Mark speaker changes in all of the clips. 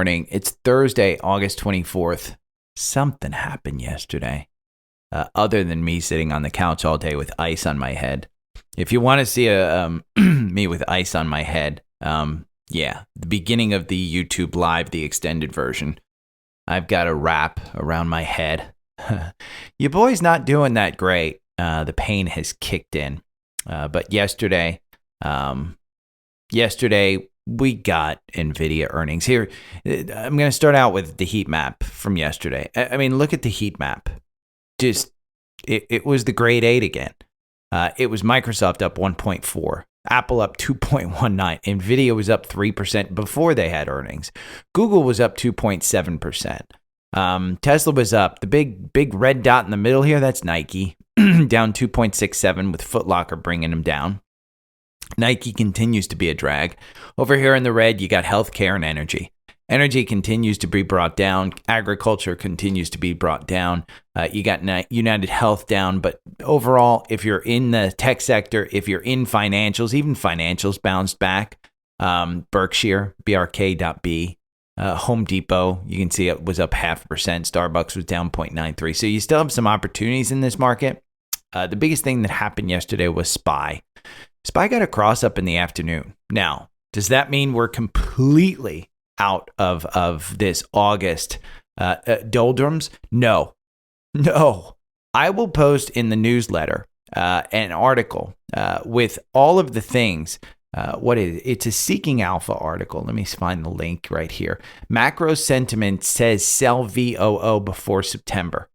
Speaker 1: morning. It's Thursday, August 24th. Something happened yesterday, other than me sitting on the couch all day with ice on my head. If you want to see me with ice on my head, the beginning of the YouTube Live, the extended version, I've got a wrap around my head. Your boy's not doing that great. The pain has kicked in. But yesterday we got NVIDIA earnings. Here, I'm going to start out with the heat map from yesterday. I mean, look at the heat map. Just, it was the grade 8 again. It was Microsoft up 1.4, Apple up 2.19, NVIDIA was up 3% before they had earnings. Google was up 2.7%. Tesla was up. The big red dot in the middle here, that's Nike, down 2.67 with Foot Locker bringing them down. Nike continues to be a drag. Over here in the red, you got healthcare and energy. Energy continues to be brought down. Agriculture continues to be brought down. You got United Health down. But overall, if you're in the tech sector, if you're in financials, even financials bounced back. Berkshire, BRK.B. Home Depot, you can see it was up 0.5%. Starbucks was down 0.93. So you still have some opportunities in this market. The biggest thing that happened yesterday was SPY. SPY got a cross up in the afternoon. Now, does that mean we're completely out of this August doldrums? No. I will post in the newsletter an article with all of the things. It's a Seeking Alpha article. Let me find the link right here. Macro sentiment says sell VOO before September.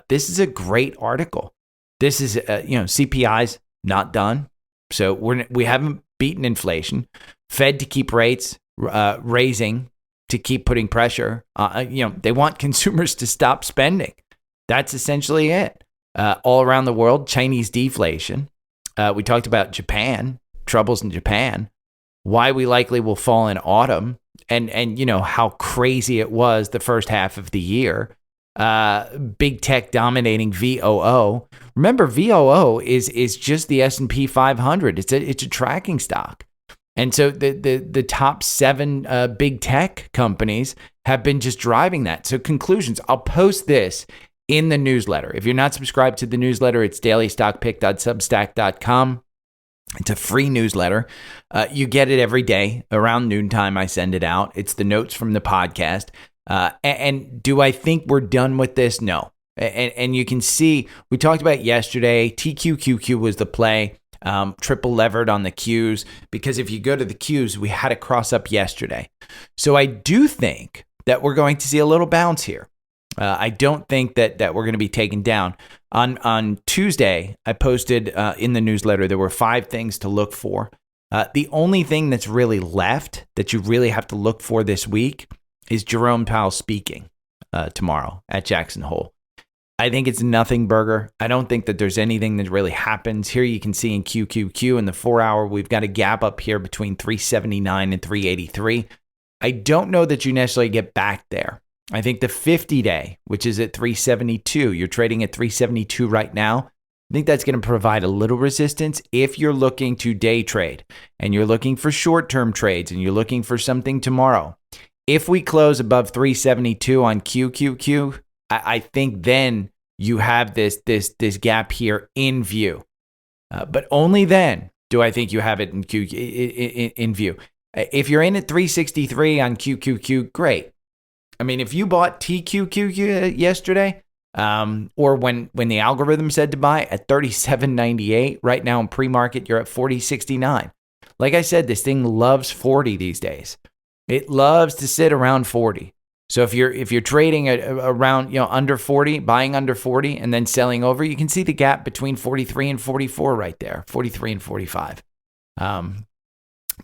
Speaker 1: This is a great article. This is CPI's not done. So we haven't beaten inflation. Fed to keep rates raising, to keep putting pressure. They want consumers to stop spending. That's essentially it. All around the world, Chinese deflation. We talked about Japan, troubles in Japan. Why we likely will fall in autumn, and how crazy it was the first half of the year. Big tech dominating VOO. Remember, VOO is just the S&P 500. It's a tracking stock. And so the top 7 big tech companies have been just driving that. So conclusions, I'll post this in the newsletter. If you're not subscribed to the newsletter, it's dailystockpick.substack.com. It's a free newsletter. You get it every day around noontime. I send it out. It's the notes from the podcast. And do I think we're done with this? No. And you can see, we talked about yesterday, TQQQ was the play, triple levered on the Qs, because if you go to the Qs, we had a cross up yesterday. So I do think that we're going to see a little bounce here. I don't think that we're going to be taken down. On Tuesday, I posted in the newsletter, there were 5 things to look for. The only thing that's really left that you really have to look for this week is Jerome Powell speaking tomorrow at Jackson Hole. I think it's nothing burger. I don't think that there's anything that really happens. Here you can see in QQQ in the 4-hour, we've got a gap up here between 379 and 383. I don't know that you necessarily get back there. I think the 50-day, which is at 372, you're trading at 372 right now. I think that's going to provide a little resistance if you're looking to day trade and you're looking for short-term trades and you're looking for something tomorrow. If we close above 372 on QQQ, I think then you have this gap here in view. But only then do I think you have it in view. If you're in at 363 on QQQ, great. I mean, if you bought TQQQ yesterday, or when the algorithm said to buy at 37.98, right now in pre-market, you're at 40.69. Like I said, this thing loves 40 these days. It loves to sit around 40. So if you're trading at around under 40, buying under 40, and then selling over, you can see the gap between 43 and 44 right there, 43 and 45.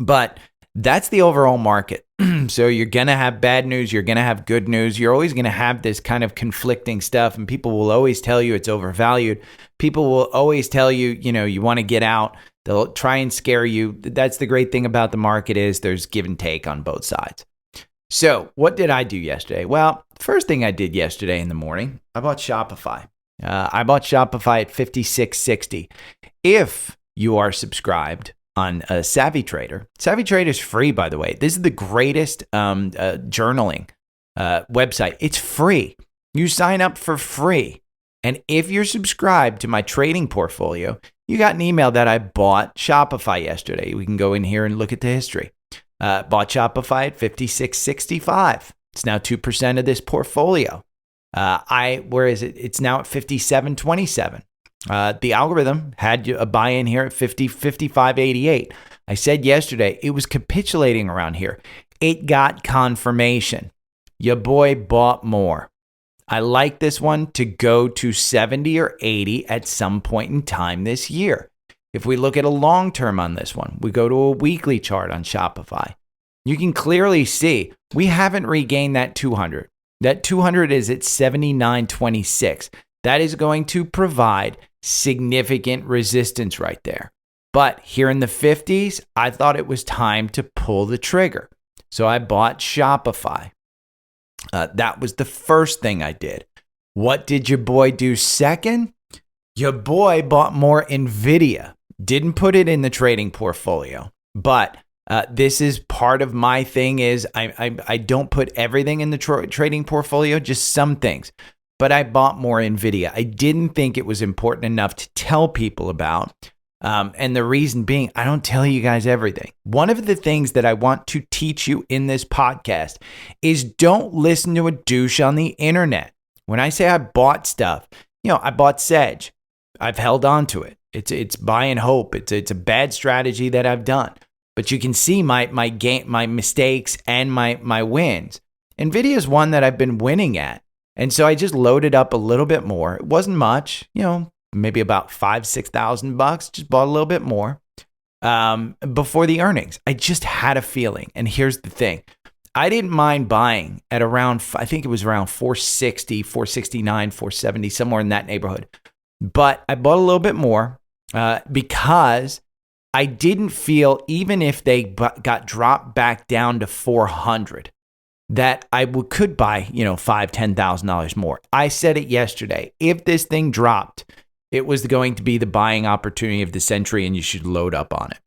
Speaker 1: But that's the overall market. So you're going to have bad news. You're going to have good news. You're always going to have this kind of conflicting stuff. And people will always tell you it's overvalued. People will always tell you, you want to get out. They'll try and scare you. That's the great thing about the market is there's give and take on both sides. So what did I do yesterday? Well, first thing I did yesterday in the morning, I bought Shopify. I bought Shopify at $56.60. If you are subscribed on Savvy Trader. Savvy Trader is free, by the way. This is the greatest journaling website. It's free. You sign up for free. And if you're subscribed to my trading portfolio, you got an email that I bought Shopify yesterday. We can go in here and look at the history. Bought Shopify at 56.65. It's now 2% of this portfolio. Where is it? It's now at 57.27. The algorithm had a buy-in here at 55.88. I said yesterday it was capitulating around here. It got confirmation. Your boy bought more. I like this one to go to 70 or 80 at some point in time this year. If we look at a long term on this one, we go to a weekly chart on Shopify. You can clearly see we haven't regained that 200. That 200 is at 79.26. That is going to provide significant resistance right there. But here in the 50s, I thought it was time to pull the trigger. So I bought Shopify. That was the first thing I did. What did your boy do second? Your boy bought more NVDA. Didn't put it in the trading portfolio, but this is part of my thing is I don't put everything in the trading portfolio, just some things. But I bought more NVDA. I didn't think it was important enough to tell people about. And the reason being, I don't tell you guys everything. One of the things that I want to teach you in this podcast is don't listen to a douche on the internet. When I say I bought stuff, I bought Sedge. I've held on to it. It's buy and hope. It's a bad strategy that I've done. But you can see my mistakes and my wins. NVIDIA is one that I've been winning at. And so I just loaded up a little bit more. It wasn't much, maybe about $5,000-$6,000. Just bought a little bit more before the earnings. I just had a feeling. And here's the thing. I didn't mind buying at around, I think it was around 460, 469, 470, somewhere in that neighborhood. But I bought a little bit more because I didn't feel, even if they got dropped back down to 400, that I could buy, $5,000, $10,000 more. I said it yesterday. If this thing dropped, it was going to be the buying opportunity of the century and you should load up on it.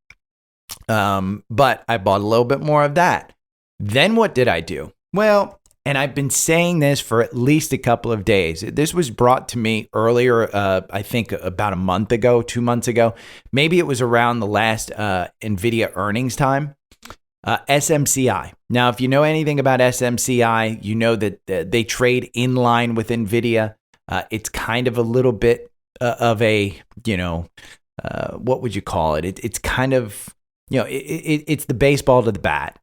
Speaker 1: But I bought a little bit more of that. Then what did I do? Well, and I've been saying this for at least a couple of days. This was brought to me earlier, I think about a month ago, 2 months ago. Maybe it was around the last NVIDIA earnings time. SMCI. Now, if you know anything about SMCI, you know that they trade in line with NVIDIA. It's kind of a little bit of a, what would you call it? It's kind of, it's the baseball to the bat.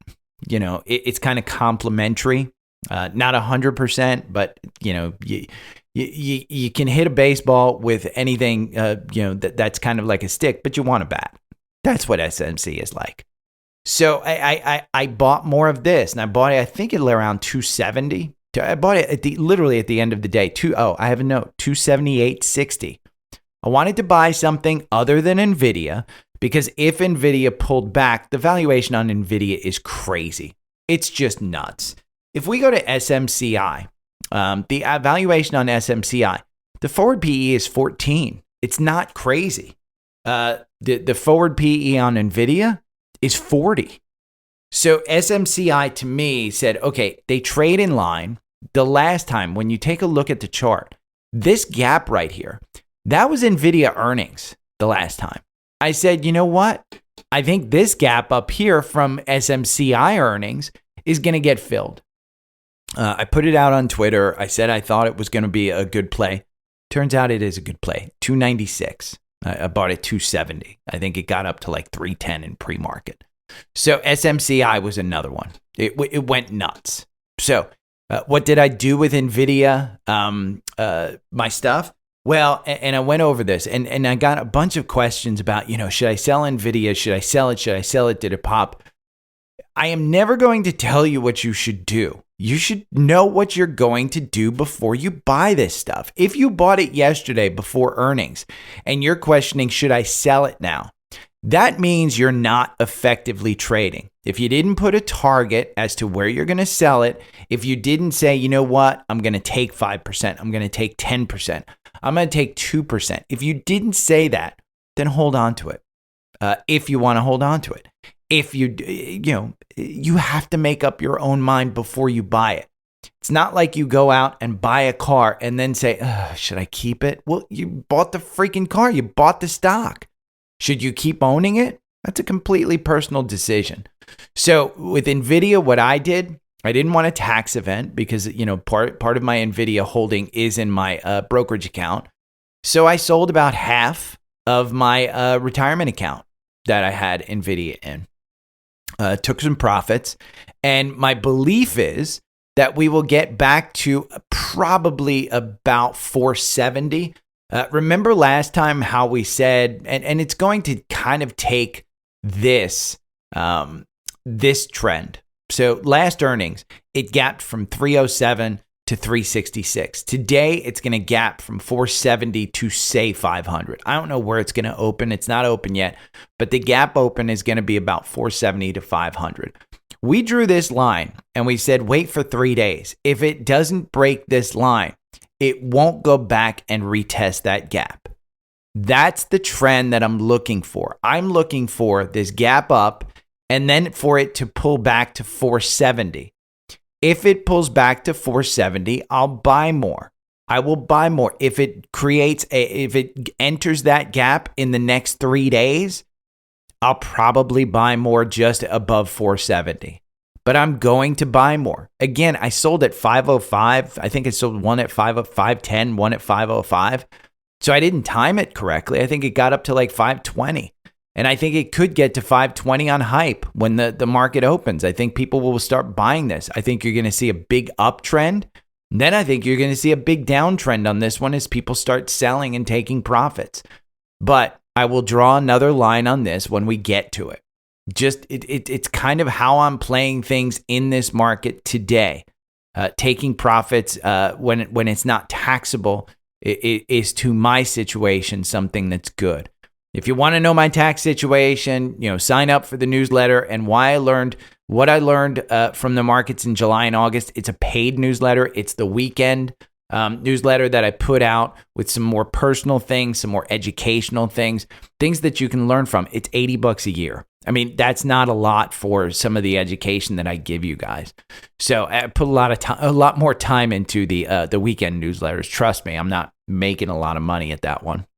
Speaker 1: It's kind of complementary. Not 100%, but you can hit a baseball with anything, that's kind of like a stick, but you want a bat. That's what SMC is like. So I bought more of this, and I bought it, I think at around 270. I bought it literally at the end of the day. I have a note, 278.60. I wanted to buy something other than NVIDIA because if NVIDIA pulled back, the valuation on NVIDIA is crazy. It's just nuts. If we go to SMCI, the valuation on SMCI, the forward PE is 14. It's not crazy. The forward PE on NVIDIA is 40. So SMCI to me said, okay, they trade in line. The last time, when you take a look at the chart, this gap right here, that was NVIDIA earnings the last time. I said, you know what? I think this gap up here from SMCI earnings is going to get filled. I put it out on Twitter. I said I thought it was going to be a good play. Turns out it is a good play. 296. I bought it 270. I think it got up to like 310 in pre-market. So SMCI was another one. It went nuts. So what did I do with NVIDIA? My stuff? Well, and I went over this and I got a bunch of questions about, should I sell NVIDIA? Should I sell it? Should I sell it? Did it pop? I am never going to tell you what you should do. You should know what you're going to do before you buy this stuff. If you bought it yesterday before earnings and you're questioning, should I sell it now? That means you're not effectively trading. If you didn't put a target as to where you're going to sell it, if you didn't say, you know what, I'm going to take 5%, I'm going to take 10%, I'm going to take 2%. If you didn't say that, then hold on to it. if you want to hold on to it. If you have to make up your own mind before you buy it. It's not like you go out and buy a car and then say, should I keep it? Well, you bought the freaking car. You bought the stock. Should you keep owning it? That's a completely personal decision. So with NVIDIA, what I did, I didn't want a tax event because, part of my NVIDIA holding is in my brokerage account. So I sold about half of my retirement account that I had NVIDIA in. Took some profits. And my belief is that we will get back to probably about 470. Remember last time how we said, and it's going to kind of take this trend. So last earnings, it gapped from 307 to 366. Today, it's going to gap from 470 to say 500. I don't know where it's going to open. It's not open yet, but the gap open is going to be about 470 to 500. We drew this line and we said, wait for 3 days. If it doesn't break this line, it won't go back and retest that gap. That's the trend that I'm looking for. I'm looking for this gap up and then for it to pull back to 470. If it pulls back to 470, I'll buy more. I will buy more. If it enters that gap in the next 3 days, I'll probably buy more just above 470. But I'm going to buy more. Again, I sold at 505. I think I sold one at 510, one at 505. So I didn't time it correctly. I think it got up to like 520. And I think it could get to 520 on hype when the market opens. I think people will start buying this. I think you're going to see a big uptrend. Then I think you're going to see a big downtrend on this one as people start selling and taking profits. But I will draw another line on this when we get to it. It's kind of how I'm playing things in this market today. Taking profits when it's not taxable is to my situation something that's good. If you want to know my tax situation, sign up for the newsletter and what I learned from the markets in July and August. It's a paid newsletter. It's the weekend newsletter that I put out with some more personal things, some more educational things that you can learn from. It's $80 a year. I mean, that's not a lot for some of the education that I give you guys. So I put a lot more time into the weekend newsletters. Trust me, I'm not making a lot of money at that one.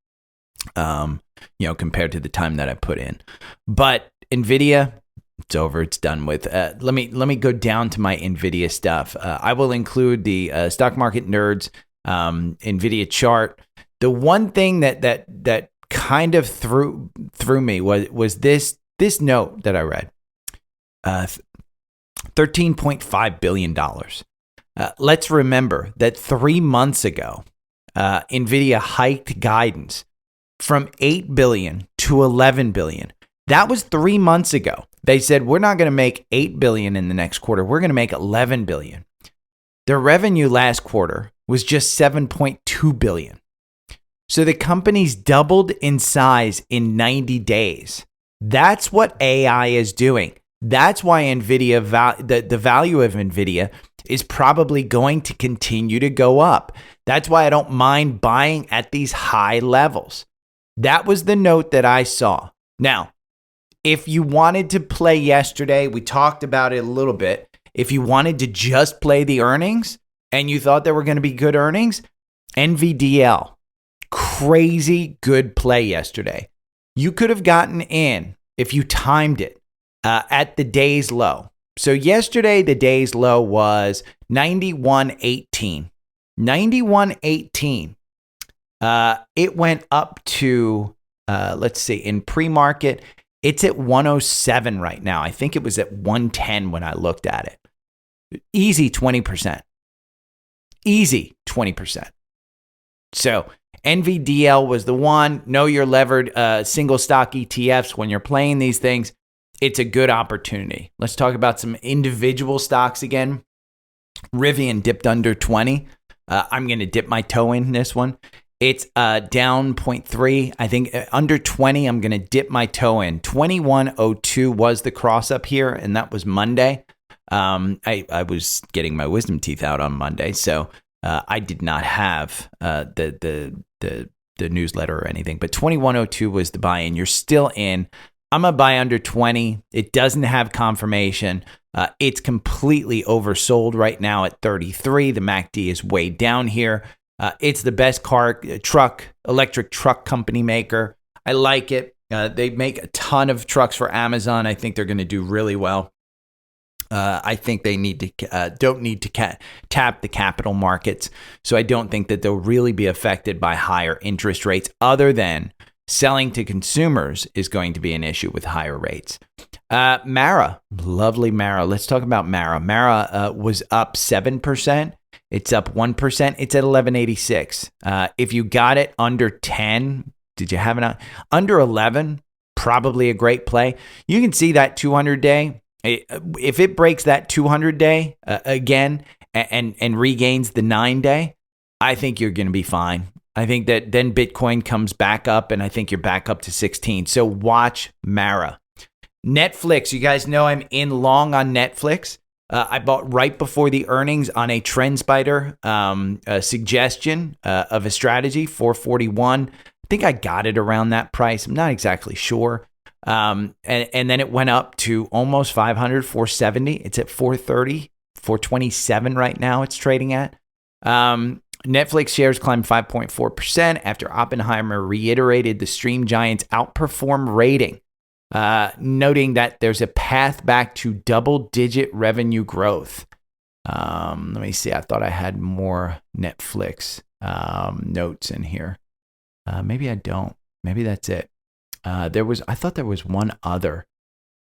Speaker 1: Compared to the time that I put in. But NVIDIA, it's over. It's done with. Let me go down to my NVIDIA stuff. I will include the stock market nerds NVIDIA chart. The one thing that kind of threw me was this note that I read. $13.5 billion. Let's remember that 3 months ago, NVIDIA hiked guidance from 8 billion to 11 billion. That was 3 months ago. They said, we're not going to make 8 billion in the next quarter. We're going to make 11 billion. Their revenue last quarter was just 7.2 billion. So the company's doubled in size in 90 days. That's what AI is doing. That's why NVIDIA, the value of NVIDIA is probably going to continue to go up. That's why I don't mind buying at these high levels. That was the note that I saw. Now, if you wanted to play yesterday, we talked about it a little bit. If you wanted to just play the earnings and you thought there were going to be good earnings, NVDL, crazy good play yesterday. You could have gotten in if you timed it at the day's low. So yesterday, the day's low was 91.18. 91.18. It went up to, let's see, in pre-market, it's at 107 right now. I think it was at 110 when I looked at it. Easy 20%. Easy 20%. So NVDL was the one. Know your levered single stock ETFs when you're playing these things. It's a good opportunity. Let's talk about some individual stocks again. Rivn dipped under 20. I'm going to dip my toe in this one. It's down 0.3. I think under 20, I'm going to dip my toe in. 21.02 was the cross up here, and that was Monday. I was getting my wisdom teeth out on Monday, so I did not have the newsletter or anything. But 21.02 was the buy-in. You're still in. I'm going to buy under 20. It doesn't have confirmation. It's completely oversold right now at 33. The MACD is way down here. It's the best electric truck company maker. I like it. They make a ton of trucks for Amazon. I think they're going to do really well. I think they don't need to tap the capital markets. So I don't think that they'll really be affected by higher interest rates, other than selling to consumers is going to be an issue with higher rates. Mara, lovely Mara. Let's talk about Mara. Mara was up 7%. It's up 1%. It's at 1186. If you got it under 10, did you have it on? Under 11, probably a great play. You can see that 200-day. If it breaks that 200-day again and regains the 9-day, I think you're going to be fine. I think that then Bitcoin comes back up, and I think you're back up to 16. So watch Mara. Netflix, you guys know I'm in long on Netflix. I bought right before the earnings on a TrendSpider suggestion of a strategy, 441. I think I got it around that price. I'm not exactly sure. And then it went up to almost 500, 470. It's at 430, 427 right now it's trading at. Netflix shares climbed 5.4% after Oppenheimer reiterated the stream giant's outperform rating, noting that there's a path back to double-digit revenue growth. Let me see. I thought I had more Netflix notes in here. Maybe I don't. Maybe that's it. I thought there was one other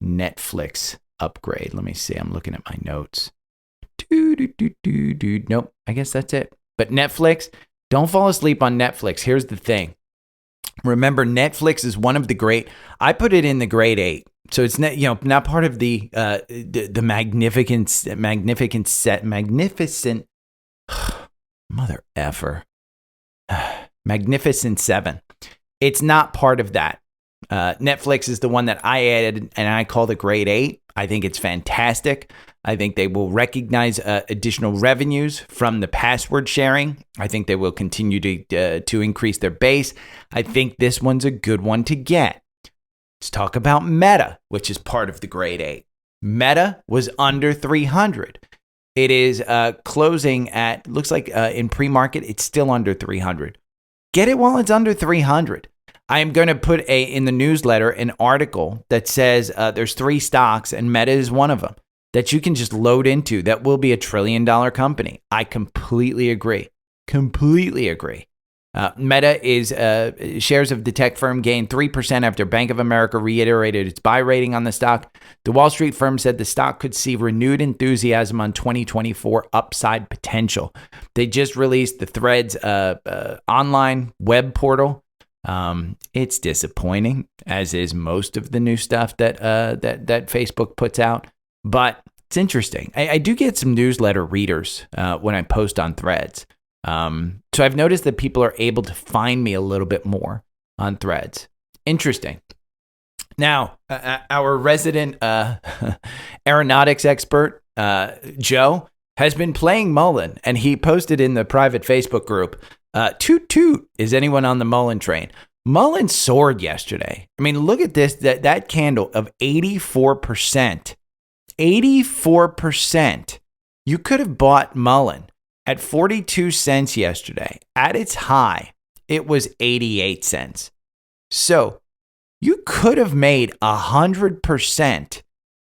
Speaker 1: Netflix upgrade. Let me see. I'm looking at my notes. Nope. I guess that's it. But Netflix, don't fall asleep on Netflix. Here's the thing. Remember, Netflix is one of the great. I put it in the grade 8, so it's not part of the magnificent mother effer, Magnificent 7. It's not part of that. Netflix is the one that I added, and I call the grade 8. I think it's fantastic. I think they will recognize additional revenues from the password sharing. I think they will continue to increase their base. I think this one's a good one to get. Let's talk about Meta, which is part of the grade 8. Meta was under 300. It is closing at, looks like in pre-market, it's still under 300. Get it while it's under 300. I am going to put in the newsletter an article that says there's 3 stocks, and Meta is one of them, that you can just load into that will be $1 trillion company. I completely agree. Meta is shares of the tech firm gained 3% after Bank of America reiterated its buy rating on the stock. The Wall Street firm said the stock could see renewed enthusiasm on 2024 upside potential. They just released the Threads online web portal. It's disappointing, as is most of the new stuff that Facebook puts out, but it's interesting. I do get some newsletter readers when I post on Threads. So I've noticed that people are able to find me a little bit more on Threads. Interesting. Now, our resident aeronautics expert, Joe, has been playing Mullen, and he posted in the private Facebook group, toot toot, is anyone on the Mullen train? Mullen soared yesterday. I mean, look at this, that candle of 84%. 84%. You could have bought Mullen at 42 cents yesterday. At its high, it was 88 cents. So you could have made 100%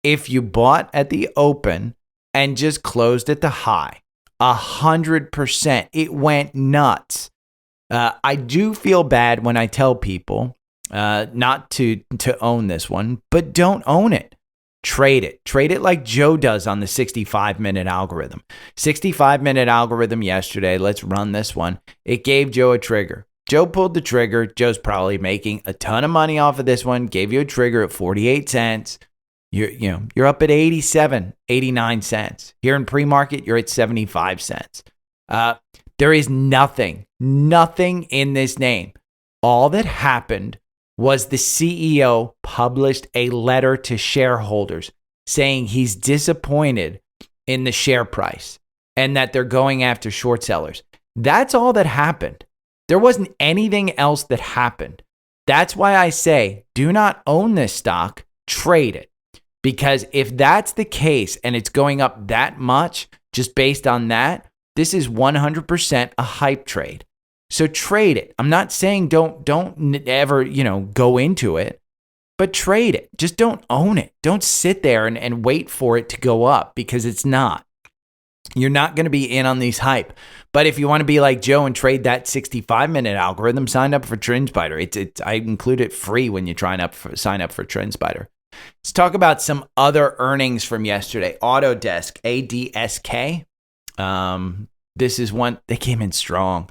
Speaker 1: if you bought at the open and just closed at the high. 100%. It went nuts. I do feel bad when I tell people not to own this one, but don't own it. Trade it. Trade it like Joe does on the 65-minute algorithm. 65-minute algorithm yesterday. Let's run this one. It gave Joe a trigger. Joe pulled the trigger. Joe's probably making a ton of money off of this one. Gave you a trigger at 48 cents. You're up at 87, 89 cents. Here in pre-market, you're at 75 cents. There is nothing in this name. All that happened was the CEO published a letter to shareholders saying he's disappointed in the share price and that they're going after short sellers. That's all that happened. There wasn't anything else that happened. That's why I say do not own this stock, trade it. Because if that's the case and it's going up that much, just based on that, this is 100% a hype trade. So trade it. I'm not saying don't ever, go into it, but trade it. Just don't own it. Don't sit there and wait for it to go up, because it's not. You're not going to be in on these hype. But if you want to be like Joe and trade that 65-minute algorithm, sign up for TrendSpider. I include it free when you sign up for TrendSpider. Let's talk about some other earnings from yesterday. Autodesk, ADSK. This is one, they came in strong.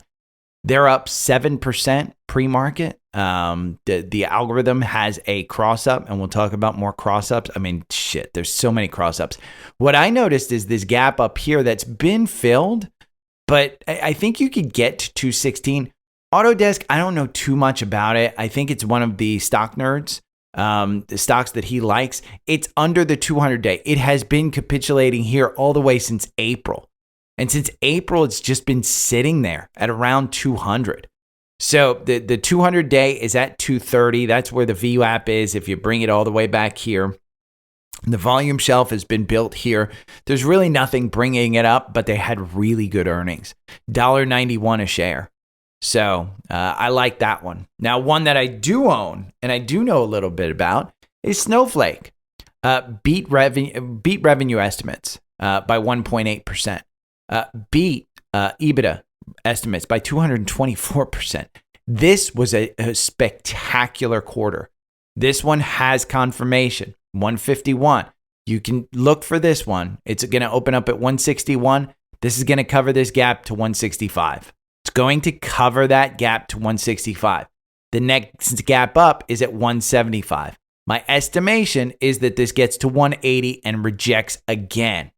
Speaker 1: They're up 7% pre-market. The algorithm has a cross-up, and we'll talk about more cross-ups. I mean, there's so many cross-ups. What I noticed is this gap up here that's been filled, but I think you could get to 216. Autodesk, I don't know too much about it. I think it's one of the stock nerds, the stocks that he likes. It's under the 200-day. It has been capitulating here all the way since April. And since April, it's just been sitting there at around 200. So the 200-day is at 230. That's where the VWAP is if you bring it all the way back here. The volume shelf has been built here. There's really nothing bringing it up, but they had really good earnings. $1.91 a share. So I like that one. Now, one that I do own and I do know a little bit about is Snowflake. Beat revenue estimates by 1.8%. Beat EBITDA estimates by 224%. This was a spectacular quarter. This one has confirmation, 151. You can look for this one. It's going to open up at 161. This is going to cover this gap to 165. It's going to cover that gap to 165. The next gap up is at 175. My estimation is that this gets to 180 and rejects again.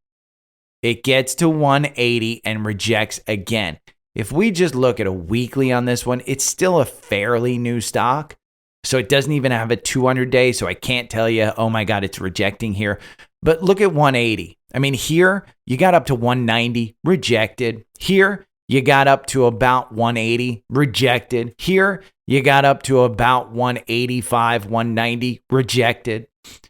Speaker 1: It gets to 180 and rejects again. If we just look at a weekly on this one, it's still a fairly new stock. So it doesn't even have a 200-day, so I can't tell you, oh my God, it's rejecting here. But look at 180. I mean, here you got up to 190, rejected. Here you got up to about 180, rejected. Here you got up to about 185, 190, rejected.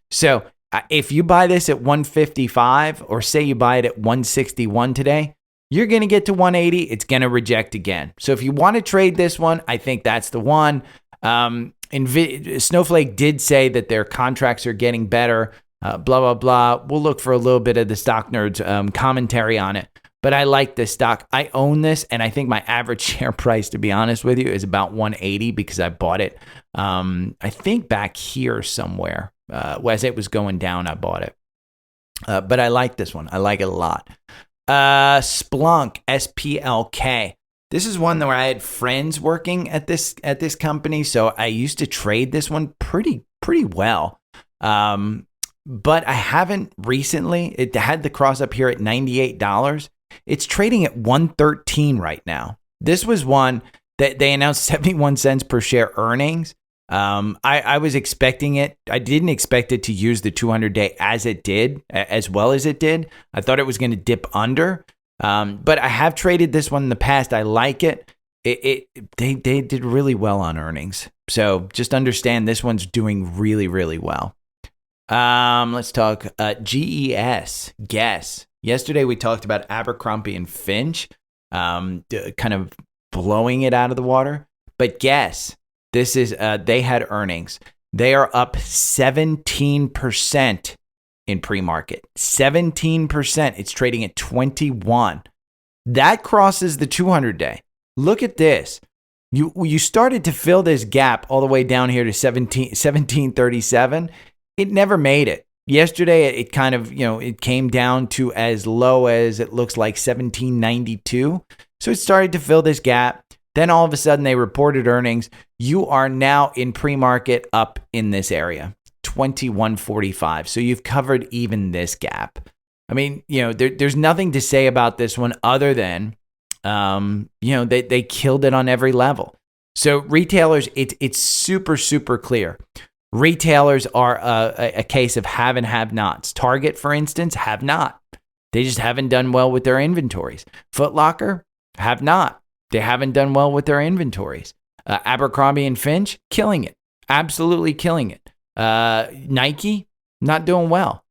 Speaker 1: So if you buy this at 155, or say you buy it at 161 today, you're going to get to 180. It's going to reject again. So if you want to trade this one, I think that's the one. Snowflake did say that their contracts are getting better, blah, blah, blah. We'll look for a little bit of the stock nerds commentary on it. But I like this stock. I own this, and I think my average share price, to be honest with you, is about 180 because I bought it, I think back here somewhere. As it was going down, I bought it. But I like this one. I like it a lot. Splunk, SPLK. This is one where I had friends working at this company, so I used to trade this one pretty well. But I haven't recently. It had the cross up here at $98. It's trading at $113 right now. This was one that they announced 71 cents per share earnings. I was expecting it. I didn't expect it to use the 200-day as well as it did. I thought it was going to dip under. But I have traded this one in the past. I like it. They did really well on earnings. So just understand this one's doing really, really well. Let's talk GES. Guess. Yesterday we talked about Abercrombie and Finch, kind of blowing it out of the water. But guess. This is, they had earnings. They are up 17% in pre-market. 17%. It's trading at 21. That crosses the 200-day. Look at this. You started to fill this gap all the way down here to 1737. It never made it. Yesterday, it kind of, it came down to as low as it looks like 1792. So it started to fill this gap. Then all of a sudden they reported earnings. You are now in pre-market up in this area, 2145. So you've covered even this gap. I mean, there's nothing to say about this one other than, they killed it on every level. So retailers, it's super, super clear. Retailers are a case of have and have nots. Target, for instance, have not. They just haven't done well with their inventories. Foot Locker, have not. They haven't done well with their inventories. Abercrombie and Finch, killing it. absolutely killing it. Nike, not doing well.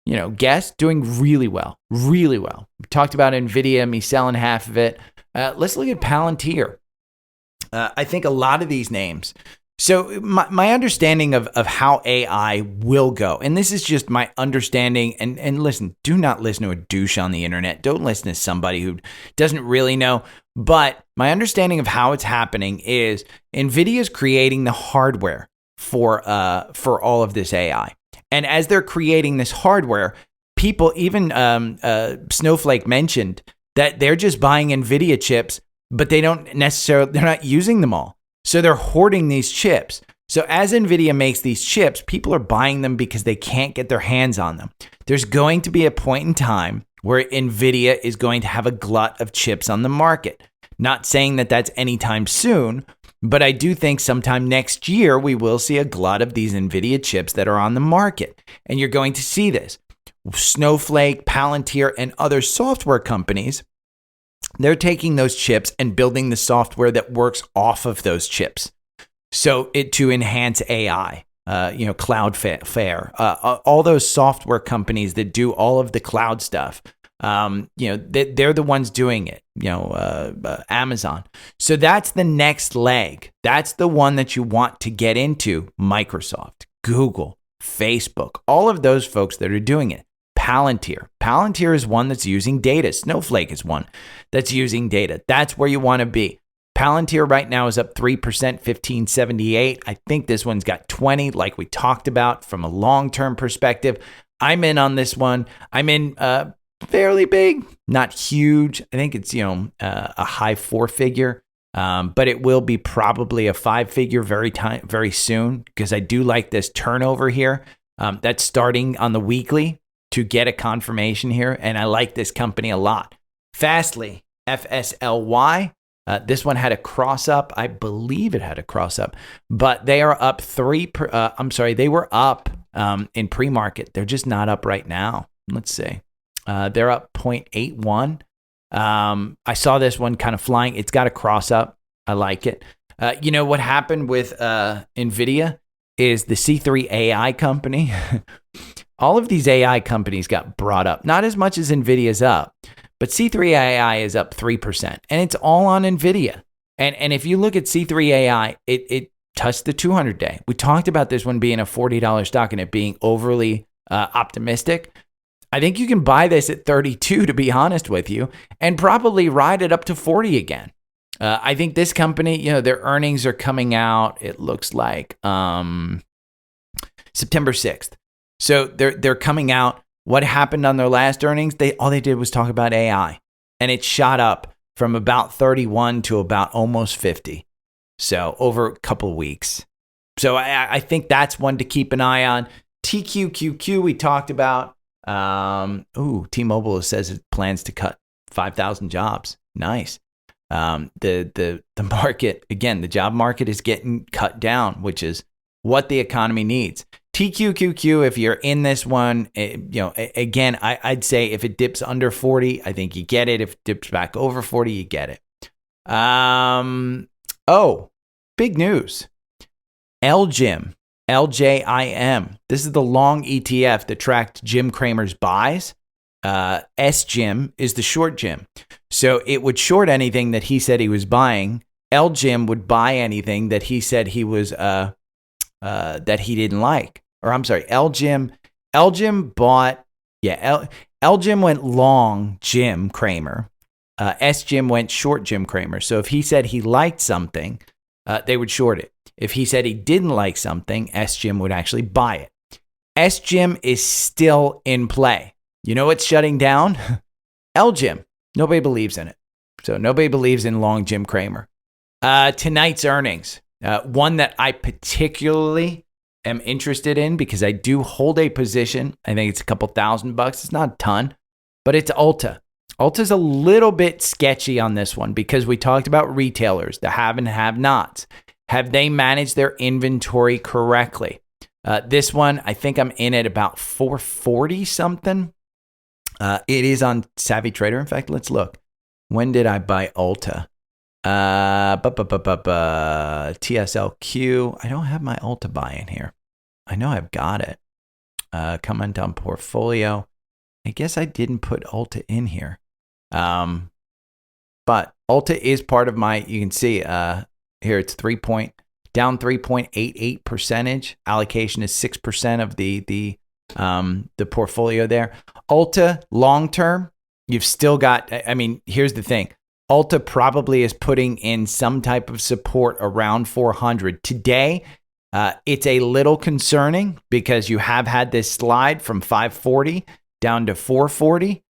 Speaker 1: Guess doing really well, really well. We talked about NVIDIA, me selling half of it. Let's look at Palantir. I think a lot of these names. So my understanding of how AI will go, and this is just my understanding, and listen, do not listen to a douche on the internet. Don't listen to somebody who doesn't really know. But my understanding of how it's happening is NVIDIA is creating the hardware for all of this AI. And as they're creating this hardware, people, even Snowflake mentioned that they're just buying NVIDIA chips, but they're not using them all. So they're hoarding these chips. So as NVIDIA makes these chips, people are buying them because they can't get their hands on them. There's going to be a point in time where NVIDIA is going to have a glut of chips on the market. Not saying that that's anytime soon, but I do think sometime next year we will see a glut of these NVIDIA chips that are on the market. And you're going to see this. Snowflake, Palantir, and other software companies, they're taking those chips and building the software that works off of those chips. So to enhance AI, Cloudflare, all those software companies that do all of the cloud stuff, they're the ones doing it, Amazon. So that's the next leg. That's the one that you want to get into. Microsoft, Google, Facebook, all of those folks that are doing it. Palantir is one that's using data. Snowflake is one that's using data. That's where you want to be. Palantir right now is up 3%, 1578. I think this one's got 20, like we talked about from a long-term perspective. I'm in on this one. I'm in fairly big, not huge. I think it's, a high 4-figure, but it will be probably a 5-figure very soon, because I do like this turnover here. That's starting on the weekly to get a confirmation here, and I like this company a lot. Fastly, FSLY. This one had a cross up. I believe it had a cross up, but they are up they were up in pre-market. They're just not up right now. Let's see. They're up 0.81. I saw this one kind of flying. It's got a cross up. I like it. What happened with NVIDIA is the C3 AI company. All of these AI companies got brought up. Not as much as NVIDIA's up, but C3 AI is up 3%. And it's all on NVIDIA. And if you look at C3 AI, it touched the 200-day. We talked about this one being a $40 stock and it being overly optimistic. I think you can buy this at 32, to be honest with you, and probably ride it up to 40 again. I think this company, their earnings are coming out, it looks like September 6th. So they're coming out. What happened on their last earnings? All they did was talk about AI, and it shot up from about 31 to about almost 50. So over a couple of weeks. So I think that's one to keep an eye on. TQQQ we talked about. T-Mobile says it plans to cut 5,000 jobs. Nice. The market, again, the job market is getting cut down, which is what the economy needs. TQQQ, if you're in this one, again, I'd say if it dips under 40, I think you get it. If it dips back over 40, you get it. Big news. LGIM, LJIM. This is the long ETF that tracked Jim Cramer's buys. SGIM is the short Jim. So it would short anything that he said he was buying. LGIM would buy anything that he said he was that he didn't like. Or I'm sorry, LGIM bought, LGIM went long Jim Cramer. SGIM went short Jim Cramer. So if he said he liked something, they would short it. If he said he didn't like something, SGIM would actually buy it. SGIM is still in play. You know what's shutting down? LGIM. Nobody believes in it. So nobody believes in long Jim Cramer. Tonight's earnings. One that I particularly am interested in because I do hold a position. I think it's a couple $1,000. It's not a ton, but it's Ulta. Ulta's a little bit sketchy on this one because we talked about retailers, the have and have-nots. Have they managed their inventory correctly? This one, I think I'm in at about 440 something. It is on Savvy Trader. In fact, let's look. When did I buy Ulta? TSLQ. I don't have my Ulta buy in here. I know I've got it. Comment on portfolio. I guess I didn't put Ulta in here. But Ulta is part of my, you can see here it's down 3.88%. Allocation is 6% of the portfolio there. Ulta long term, you've still got, I mean, here's the thing. Ulta probably is putting in some type of support around 400. Today, it's a little concerning because you have had this slide from 540 down to 440.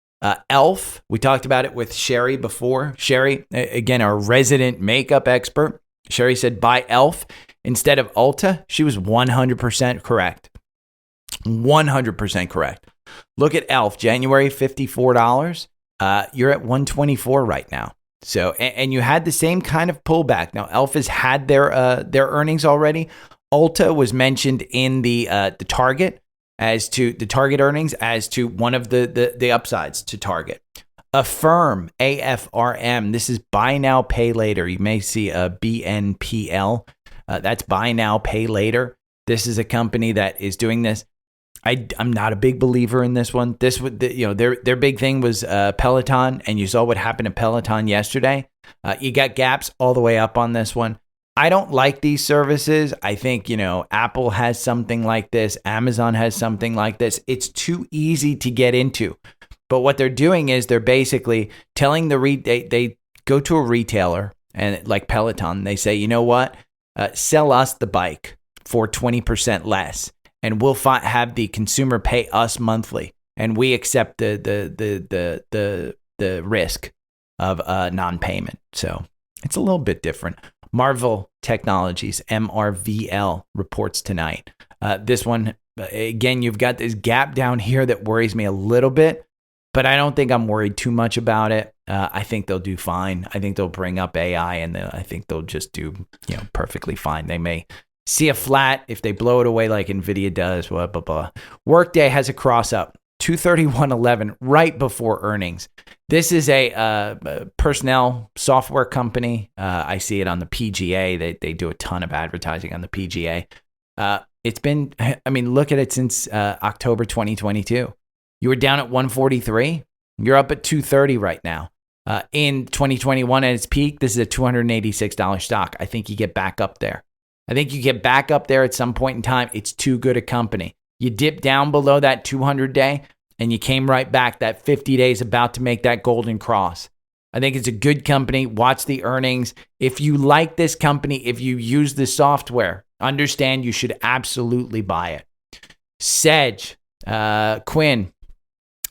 Speaker 1: Elf, we talked about it with Sherry before. Sherry, again, our resident makeup expert. Sherry said buy Elf instead of Ulta. She was 100% correct. 100% correct. Look at Elf, January, $54. You're at $124 right now. So, and you had the same kind of pullback. Now, Elf has had their earnings already. Ulta was mentioned in the target as to the target earnings as to one of the upsides to target. Affirm, AFRM. This is buy now, pay later. You may see a BNPL. That's buy now, pay later. This is a company that is doing this. I'm not a big believer in this one. This would, their big thing was Peloton, and you saw what happened to Peloton yesterday. You got gaps all the way up on this one. I don't like these services. I think, Apple has something like this. Amazon has something like this. It's too easy to get into. But what they're doing is they're basically telling they go to a retailer and like Peloton, they say, you know what? Sell us the bike for 20% less. And we'll have the consumer pay us monthly, and we accept the risk of non-payment. So it's a little bit different. Marvel Technologies, MRVL, reports tonight. This one, again, you've got this gap down here that worries me a little bit, but I don't think I'm worried too much about it. I think they'll do fine. I think they'll bring up AI, and I think they'll just do perfectly fine. They may see a flat if they blow it away like NVIDIA does, blah, blah, blah. Workday has a cross up, 231.11 right before earnings. This is a personnel software company. I see it on the PGA. They do a ton of advertising on the PGA. It's been, look at it since October 2022. You were down at 143. You're up at 230 right now. In 2021 at its peak, this is a $286 stock. I think you get back up there. I think you get back up there at some point in time. It's too good a company. You dip down below that 200-day, and you came right back. That 50 days about to make that golden cross. I think it's a good company. Watch the earnings. If you like this company, if you use the software, understand you should absolutely buy it. Sedge, Quinn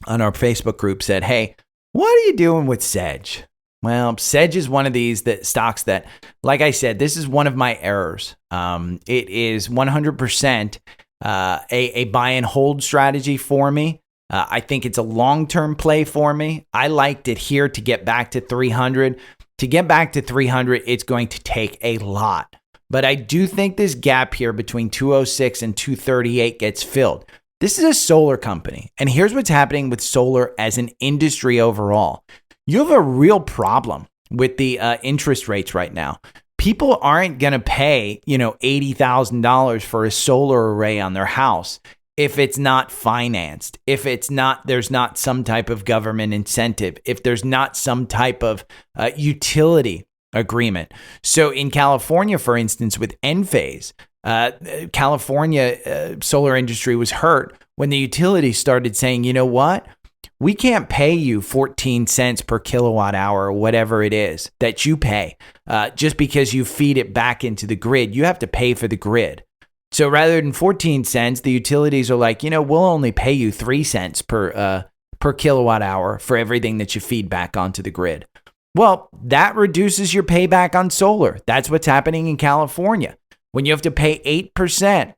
Speaker 1: on our Facebook group said, hey, what are you doing with Sedge? Well, Sedge is one of these stocks that, like I said, this is one of my errors. It is 100% a buy and hold strategy for me. I think it's a long-term play for me. I liked it here to get back to 300. To get back to 300, it's going to take a lot. But I do think this gap here between 206 and 238 gets filled. This is a solar company. And here's what's happening with solar as an industry overall. You have a real problem with the interest rates right now. People aren't going to pay, $80,000 for a solar array on their house if it's not financed, if there's not some type of government incentive, if there's not some type of utility agreement. So in California, for instance, with Enphase, California solar industry was hurt when the utility started saying, you know what? We can't pay you 14 cents per kilowatt hour or whatever it is that you pay just because you feed it back into the grid. You have to pay for the grid. So rather than 14 cents, the utilities are like, we'll only pay you 3 cents per kilowatt hour for everything that you feed back onto the grid. Well, that reduces your payback on solar. That's what's happening in California. When you have to pay 8%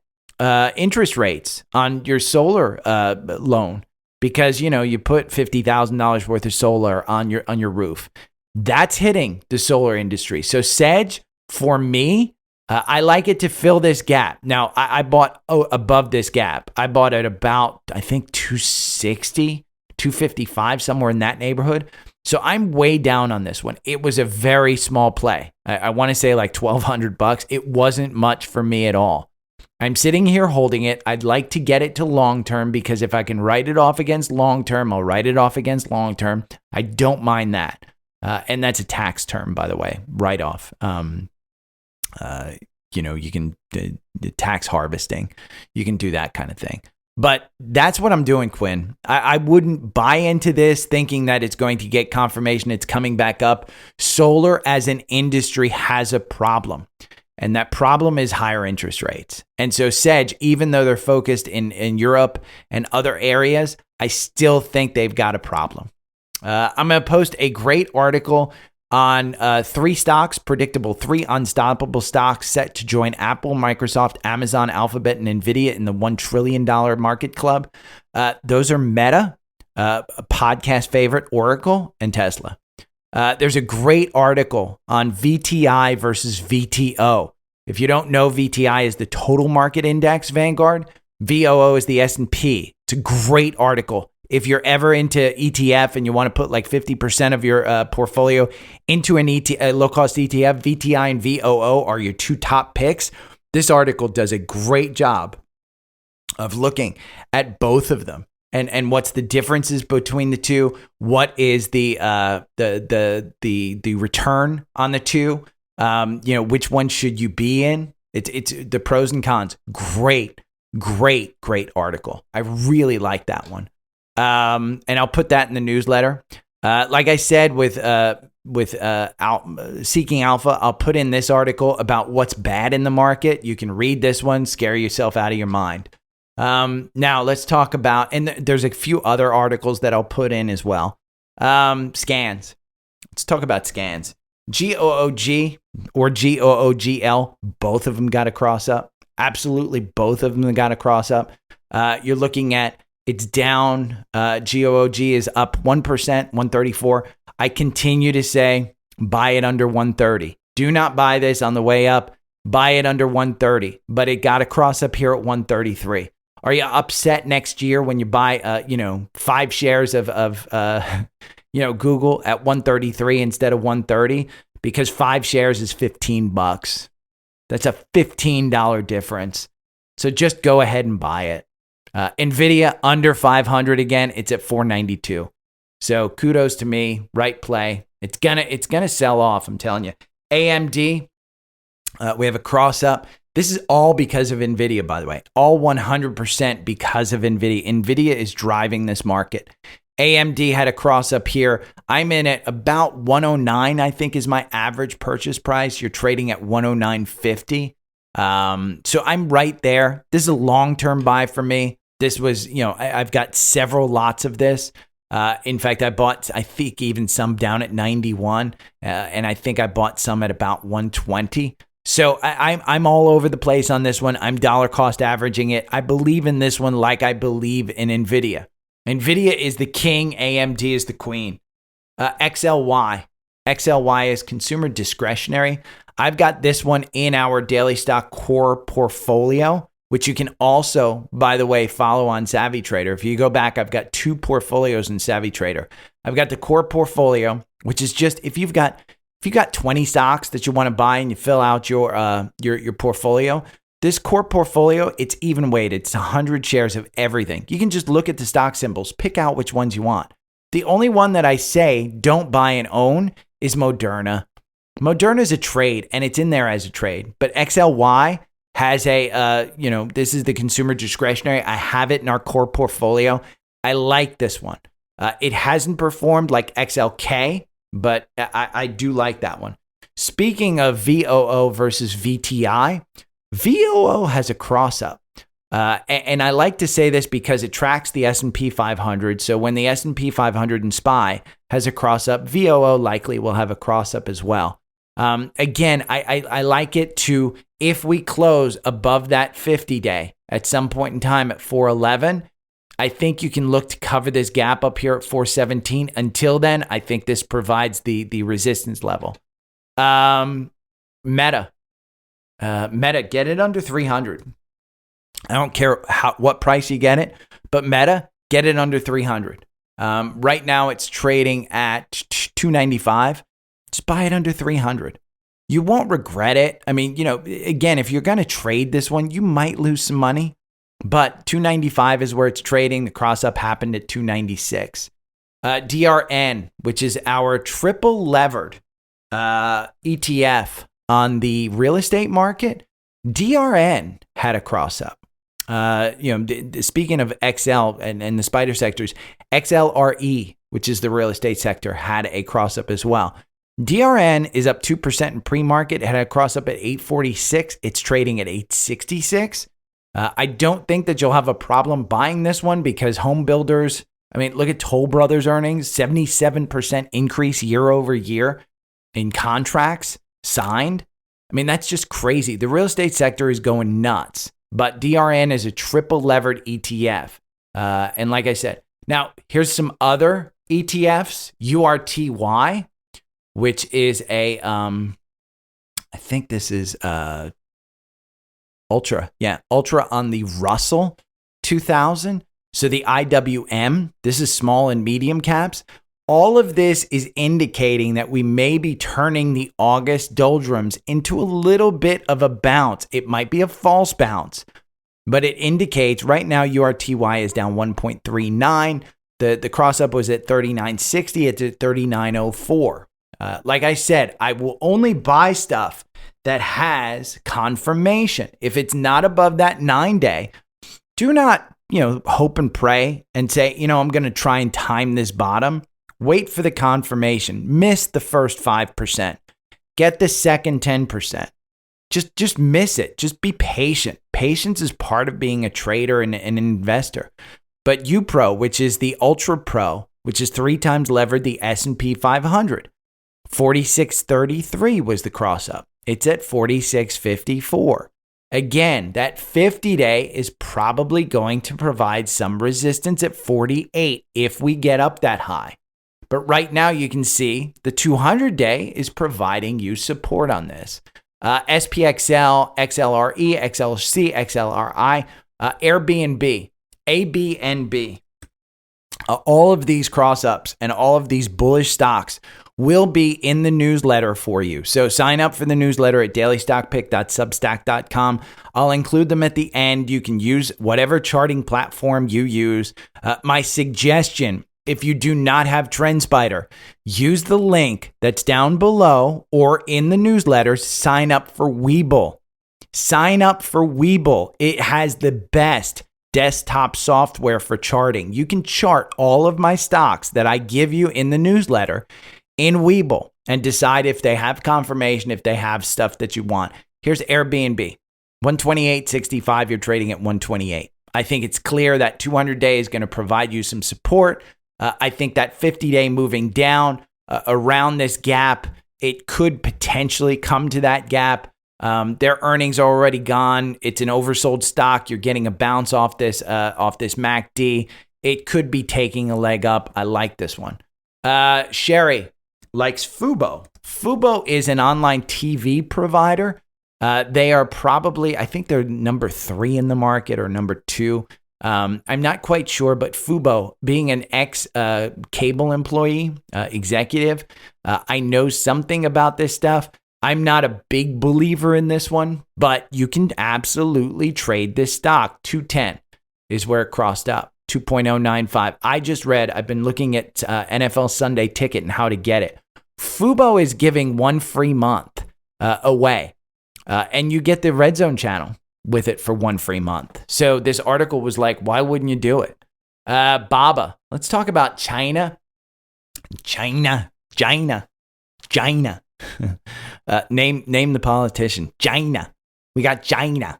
Speaker 1: interest rates on your solar loan, because, you put $50,000 worth of solar on your roof. That's hitting the solar industry. So Sedge, for me, I like it to fill this gap. Now, I bought above this gap. I bought at about, I think, 260, 255, somewhere in that neighborhood. So I'm way down on this one. It was a very small play. I want to say like $1,200. It wasn't much for me at all. I'm sitting here holding it. I'd like to get it to long term because if I can write it off against long term, I'll write it off against long term. I don't mind that. And that's a tax term, by the way, write off. You can the tax harvesting. You can do that kind of thing. But that's what I'm doing, Quinn. I wouldn't buy into this thinking that it's going to get confirmation it's coming back up. Solar as an industry has a problem, and that problem is higher interest rates. And so Sedge, even though they're focused in Europe and other areas, I still think they've got a problem. I'm going to post a great article on 3 stocks, predictable 3 unstoppable stocks set to join Apple, Microsoft, Amazon, Alphabet, and NVIDIA in the $1 trillion market club. Those are Meta, a podcast favorite, Oracle, and Tesla. There's a great article on VTI versus VTO. If you don't know, VTI is the total market index, Vanguard. VOO is the S&P. It's a great article. If you're ever into ETF and you want to put like 50% of your portfolio into a low-cost ETF, VTI and VOO are your 2 top picks. This article does a great job of looking at both of them and what's the differences between the two. What is the return on the two? Which one should you be in? It's the pros and cons. Great article. I really like that one. And I'll put that in the newsletter. Like I said, with Seeking Alpha, I'll put in this article about what's bad in the market. You can read this one, scare yourself out of your mind. Now let's talk about, and there's a few other articles that I'll put in as well. Scans. Let's talk about scans. GOOG or GOOGL, both of them got a cross up. Absolutely, both of them got a cross up. You're looking at it's down. GOOG is up 1%, 134. I continue to say buy it under 130. Do not buy this on the way up. Buy it under 130. But it got a cross up here at 133. Are you upset next year when you buy 5 shares of Google at 133 instead of 130? Because 5 shares is $15. That's a $15 difference. So just go ahead and buy it. NVIDIA under 500 again. It's at 492. So kudos to me. Right play. It's gonna sell off. I'm telling you. AMD. We have a cross up. This is all because of NVIDIA, by the way. All 100% because of NVIDIA. NVIDIA is driving this market. AMD had a cross up here. I'm in at about 109. I think is my average purchase price. You're trading at 109.50. So I'm right there. This is a long-term buy for me. This was, I've got several lots of this. In fact, I bought, I think even some down at 91, and I think I bought some at about 120. So I'm all over the place on this one. I'm dollar cost averaging it. I believe in this one like I believe in NVIDIA. NVIDIA is the king. AMD is the queen. XLY. XLY is consumer discretionary. I've got this one in our daily stock core portfolio, which you can also, by the way, follow on Savvy Trader. If you go back, I've got 2 portfolios in Savvy Trader. I've got the core portfolio, which is just if you've got 20 stocks that you want to buy and you fill out your portfolio, this core portfolio, it's even weighted. It's 100 shares of everything. You can just look at the stock symbols, pick out which ones you want. The only one that I say don't buy and own is Moderna. Moderna is a trade, and it's in there as a trade. But XLY has this is the consumer discretionary. I have it in our core portfolio. I like this one. It hasn't performed like XLK, but I do like that one. Speaking of VOO versus VTI, VOO has a cross up. And I like to say this because it tracks the S&P 500. So when the S&P 500 and SPY has a cross up, VOO likely will have a cross up as well. Again, I like it to, if we close above that 50-day at some point in time at 411, I think you can look to cover this gap up here at 417. Until then, I think this provides the resistance level. Meta, get it under 300. I don't care what price you get it, but Meta, get it under 300. Right now, it's trading at 295. Just buy it under 300. You won't regret it. I mean, again, if you're going to trade this one, you might lose some money, but 295 is where it's trading. The cross up happened at 296. DRN, which is our triple levered ETF on the real estate market. DRN had a cross up. Speaking of XL and the spider sectors, XLRE, which is the real estate sector, had a cross up as well. DRN is up 2% in pre-market. It had a cross up at 846. It's trading at 866. I don't think that you'll have a problem buying this one because home builders, look at Toll Brothers earnings, 77% increase year over year in contracts signed. That's just crazy. The real estate sector is going nuts, but DRN is a triple levered ETF. And like I said, now here's some other ETFs, URTY, which is I think this is Ultra. Yeah, Ultra on the Russell 2000. So the IWM, this is small and medium caps. All of this is indicating that we may be turning the August doldrums into a little bit of a bounce. It might be a false bounce, but it indicates right now URTY is down 1.39. The cross up was at 39.60. It's at 39.04. Like I said, I will only buy stuff that has confirmation. If it's not above that 9-day, do not, hope and pray and say, I'm going to try and time this bottom. Wait for the confirmation. Miss the first 5%. Get the second 10%. Just miss it. Just be patient. Patience is part of being a trader and an investor. But UPRO, which is the Ultra Pro, which is 3 times levered the S&P 500. 46.33 was the cross up. It's at 46.54. Again, that 50-day is probably going to provide some resistance at 48 if we get up that high. But right now you can see the 200-day is providing you support on this. SPXL, XLRE, XLC, XLRI, Airbnb, ABNB. All of these cross-ups and all of these bullish stocks will be in the newsletter for you. So sign up for the newsletter at dailystockpick.substack.com. I'll include them at the end. You can use whatever charting platform you use. My suggestion, if you do not have TrendSpider, use the link that's down below or in the newsletter. Sign up for Webull. Sign up for Webull. It has the best desktop software for charting. You can chart all of my stocks that I give you in the newsletter in Webull and decide if they have confirmation, if they have stuff that you want. Here's Airbnb, 128.65. You're trading at 128. I think it's clear that 200-day is going to provide you some support. I think that 50-day moving down around this gap, it could potentially come to that gap. Their earnings are already gone. It's an oversold stock. You're getting a bounce off this MACD. It could be taking a leg up. I like this one. Sherry likes Fubo. Fubo is an online TV provider. They are probably, I think they're number 3 in the market or number 2. I'm not quite sure, but Fubo, being an ex-cable employee, executive, I know something about this stuff. I'm not a big believer in this one, but you can absolutely trade this stock. 210 is where it crossed up. 2.095. I've been looking at NFL Sunday Ticket and how to get it. Fubo is giving 1 free month away, and you get the Red Zone channel with it for 1 free month. So this article was like, why wouldn't you do it? Baba. Let's talk about China. China. Name the politician. China. We got China.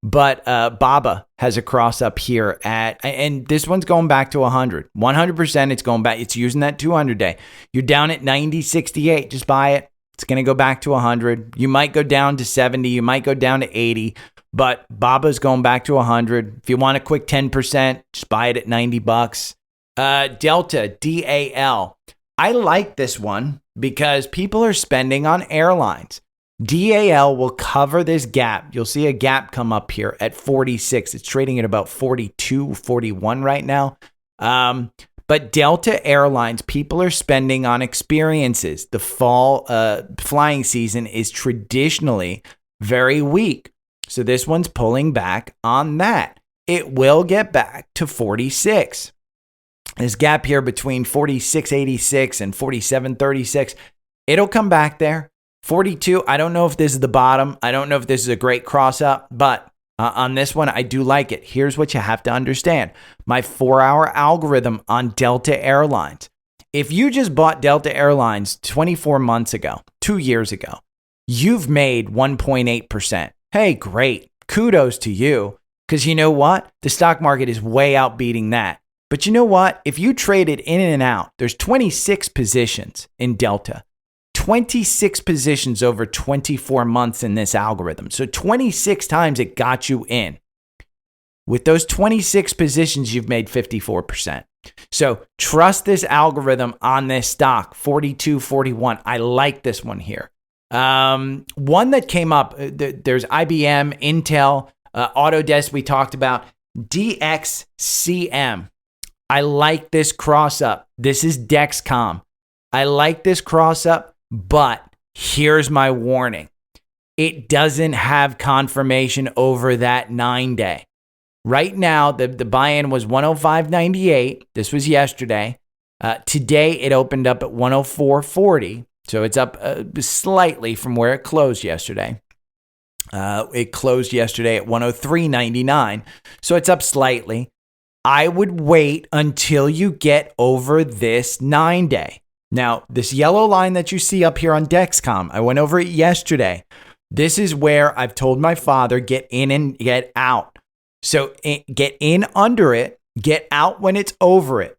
Speaker 1: But Baba has a cross up here and this one's going back to 100. 100% it's going back. It's using that 200-day. You're down at 90.68. Just buy it. It's going to go back to 100. You might go down to 70. You might go down to 80. But Baba's going back to 100. If you want a quick 10%, just buy it at $90. Delta, DAL. I like this one because people are spending on airlines. DAL will cover this gap. You'll see a gap come up here at 46. It's trading at about 42, 41 right now. But Delta Airlines, people are spending on experiences. The fall flying season is traditionally very weak. So this one's pulling back on that. It will get back to 46. This gap here between 46.86 and 47.36, it'll come back there. 42, I don't know if this is the bottom. I don't know if this is a great cross up, but on this one, I do like it. Here's what you have to understand. My 4-hour algorithm on Delta Airlines. If you just bought Delta Airlines 24 months ago, 2 years ago, you've made 1.8%. Hey, great. Kudos to you. Because you know what? The stock market is way outbeating that. But you know what? If you traded in and out, there's 26 positions in Delta. 26 positions over 24 months in this algorithm. So 26 times it got you in. With those 26 positions, you've made 54%. So trust this algorithm on this stock, 42, 41. I like this one here. One that came up, there's IBM, Intel, Autodesk we talked about, DXCM. I like this cross up. This is Dexcom. I like this cross up, but here's my warning. It doesn't have confirmation over that 9-day. Right now, the buy-in was 105.98. This was yesterday. Today, it opened up at 104.40. So it's up slightly from where it closed yesterday. It closed yesterday at 103.99. So it's up slightly. I would wait until you get over this 9-day. Now, this yellow line that you see up here on Dexcom, I went over it yesterday. This is where I've told my father, get in and get out. So get in under it, get out when it's over it.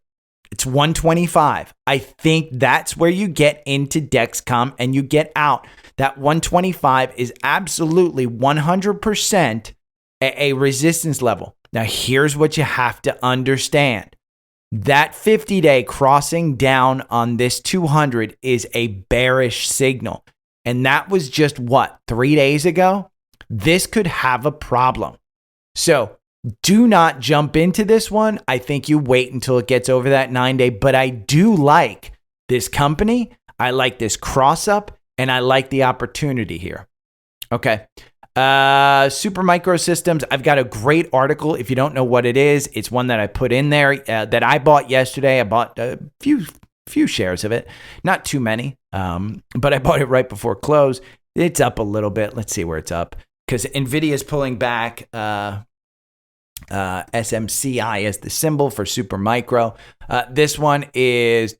Speaker 1: It's 125. I think that's where you get into Dexcom and you get out. That 125 is absolutely 100% a resistance level. Now, here's what you have to understand. That 50-day crossing down on this 200 is a bearish signal. And that was just 3 days ago? This could have a problem. So do not jump into this one. I think you wait until it gets over that 9-day. But I do like this company. I like this cross up. And I like the opportunity here. Okay. Super Micro Systems. I've got a great article. If you don't know what it is, it's one that I put in there that I bought yesterday. I bought a few shares of it, not too many, but I bought it right before close. It's up a little bit. Let's see where it's up because NVIDIA is pulling back. SMCI as the symbol for Super Micro. This one is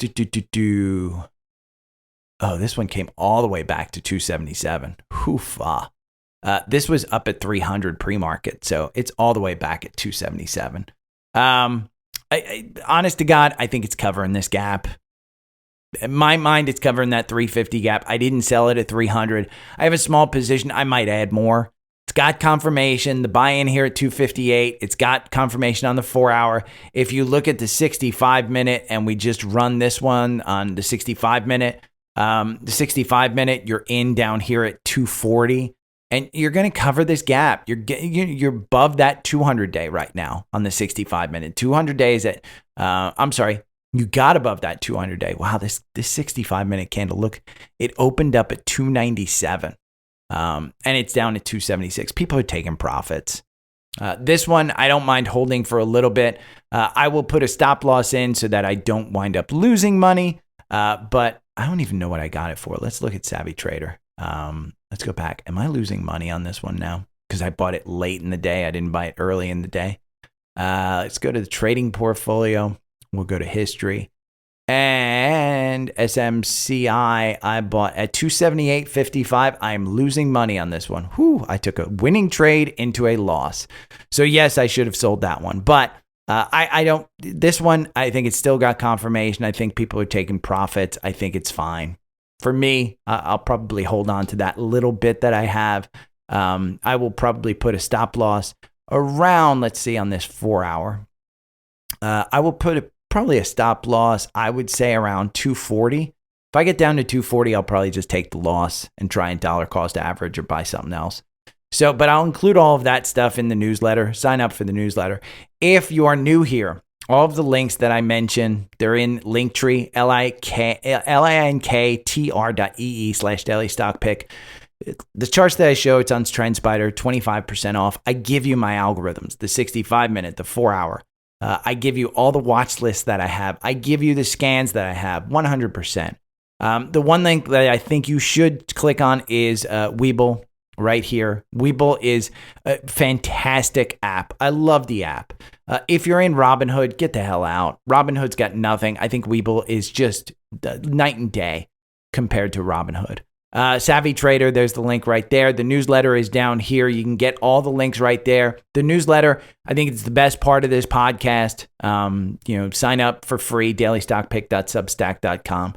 Speaker 1: Oh, this one came all the way back to 277. Hoofa. This was up at 300 pre-market, so it's all the way back at 277. Honest to God, I think it's covering this gap. In my mind, it's covering that 350 gap. I didn't sell it at 300. I have a small position. I might add more. It's got confirmation. The buy-in here at 258. It's got confirmation on the 4-hour. If you look at the 65-minute and we just run this one on the 65-minute, the 65-minute, you're in down here at 240. And you're going to cover this gap. You're above that 200-day right now on the 65-minute. 200 days at, you got above that 200-day. Wow, this 65-minute candle, look, it opened up at 297. And it's down to 276. People are taking profits. This one, I don't mind holding for a little bit. I will put a stop loss in so that I don't wind up losing money. But I don't even know what I got it for. Let's look at Savvy Trader. Let's go back. Am I losing money on this one now? Because I bought it late in the day. I didn't buy it early in the day. Let's go to the trading portfolio. We'll go to history. And SMCI, I bought at 278.55. I'm losing money on this one. Whew, I took a winning trade into a loss. So yes, I should have sold that one. But I don't, this one, I think it's still got confirmation. I think people are taking profits. I think it's fine. For me, I'll probably hold on to that little bit that I have. I will probably put a stop loss around, let's see, on this 4-hour. I will put probably a stop loss, I would say around 240. If I get down to 240, I'll probably just take the loss and try and dollar cost average or buy something else. So, but I'll include all of that stuff in the newsletter. Sign up for the newsletter. If you are new here, All of the links that I mentioned, they're in Linktree, linktr.ee/daily stock pick. The charts that I show, it's on TrendSpider, 25% off. I give you my algorithms, the 65-minute, the 4-hour. I give you all the watch lists that I have. I give you the scans that I have, 100%. The one link that I think you should click on is Webull right here. Webull is a fantastic app. I love the app. If you're in Robinhood, get the hell out. Robinhood's got nothing. I think Webull is just night and day compared to Robinhood. Savvy Trader, there's the link right there. The newsletter is down here. You can get all the links right there. The newsletter, I think it's the best part of this podcast. Sign up for free, dailystockpick.substack.com.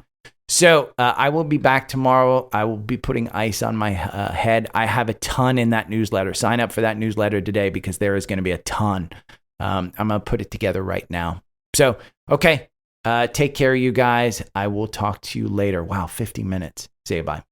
Speaker 1: So I will be back tomorrow. I will be putting ice on my head. I have a ton in that newsletter. Sign up for that newsletter today because there is going to be a ton. I'm going to put it together right now. So, okay. Take care, you guys. I will talk to you later. Wow, 50 minutes. See you. Bye.